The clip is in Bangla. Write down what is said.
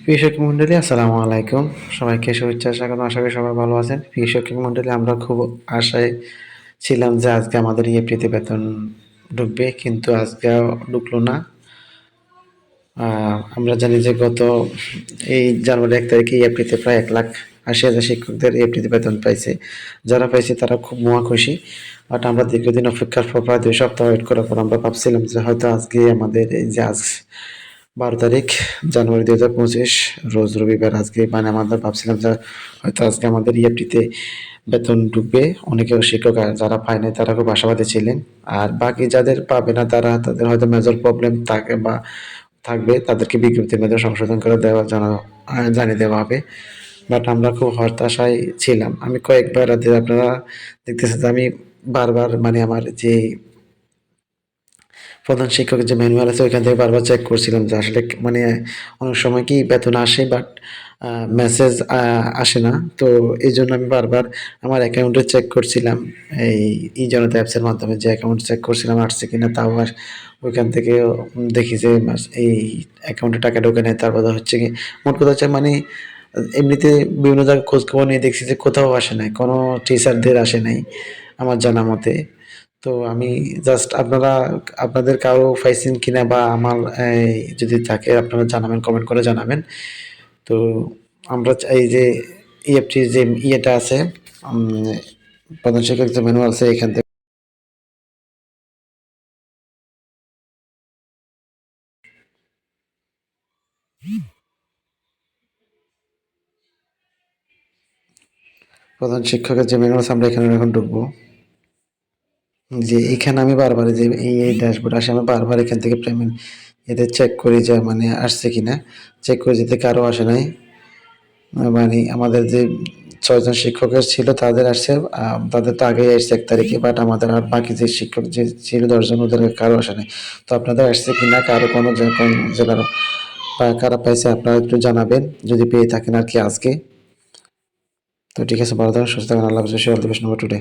প্রিয় শিক্ষক মন্ডলী, আসসালামু আলাইকুম। সবাইকে শুভেচ্ছা স্বাগত। আশা করি সবাই ভালো আছেন। প্রিয় শিক্ষক মন্ডলী, আমরা খুব আশায় ছিলাম যে আজকে আমাদের ইএফটিতে বেতন ঢুকবে, কিন্তু আজকেও ঢুকলো না। আমরা জানি যে গত এই জানুয়ারি 1 তারিখে ইএফটিতে প্রায় 1,80,000 শিক্ষকদের ইএফটিতে বেতন পাইছে। যারা পাইছে তারা খুব মহা খুশি। বাট আমরা দীর্ঘদিন অপেক্ষার পর প্রায় 2 সপ্তাহ ওয়েট করার পর আমরা ভাবছিলাম যে হয়তো আজকে আমাদের এই যে 12 তারিখ জানুয়ারি 2025 রোজ রবিবার, আজকে মানে আমাদের ভাবছিলাম যে হয়তো আজকে আমাদের ইএফটিতে বেতন ঢুকবে। অনেকে শিক্ষক যারা পায় নাই তারা খুব আশাবাদী ছিলেন। আর বাকি যাদের পাবে না তাদের হয়তো মেজর প্রবলেম থাকে বা থাকবে, তাদেরকে বিজ্ঞপ্তির মাধ্যমে সংশোধন করে জানিয়ে দেওয়া হবে। বাট আমরা খুব হতাশায় ছিলাম। আমি কয়েকবার আপনারা দেখতেছেন যে আমি বারবার মানে আমার যে প্রধান শিক্ষকের যে ম্যানুয়াল আছে ওইখান থেকে বারবার চেক করছিলাম যে আসলে মানে অনেক সময় কি বেতন আসে বাট মেসেজ আসে না। তো এই জন্য আমি বারবার আমার অ্যাকাউন্টে চেক করছিলাম, এই জনতা অ্যাপসের মাধ্যমে যে অ্যাকাউন্ট চেক করছিলাম আসছে কিনা। তাও আর ওইখান থেকে দেখি যে এই অ্যাকাউন্টে টাকা ঢোকে নেয়। তারপর হচ্ছে কি মোট কথা হচ্ছে মানে এমনিতে বিভিন্ন জায়গায় খোঁজ খবর নিয়ে দেখছি যে কোথাও আসে নাই, কোনো টিচারদের আসে নাই আমার জানা মতে। তো আমি জাস্ট আপনাদের কারো পাইছেন কিনা বা আমার যদি থাকে আপনারা জানাবেন, কমেন্ট করে জানাবেন। তো আমরা এই যে ইএফটির যে ইয়েটা আছে, উম, প্রধান শিক্ষক যে ম্যানুয়াল আছে এখান থেকে প্রধান শিক্ষকের যে ম্যানুয়াল আছে আমরা এখানে এখন ঢুকবো। যে এখানে আমি বারবার যে এই ড্যাশবোর্ড আসে আমি বারবার এখান থেকে পেমেন্ট এদের চেক করি যে মানে আসছে কিনা। চেক করে যেতে কারো আসে নাই। মানে আমাদের যে 6 জন শিক্ষকের ছিল তাদের আসছে, তাদের তো আগেই আসছে 1 তারিখে। বাট আমাদের আর বাকি যে শিক্ষক যে ছিল 10 জন ওদের কারো আসে নাই। তো আপনাদের আসছে কিনা, কারো কোনো জেলার বা কারা পাইছে আপনারা একটু জানাবেন যদি পেয়ে থাকেন আর কি আজকে। তো ঠিক আছে, ভালো থাকেন, সুস্থ থাকেন, আল্লাহ হাফেজ, অল দ্য বেস্ট, টুডে।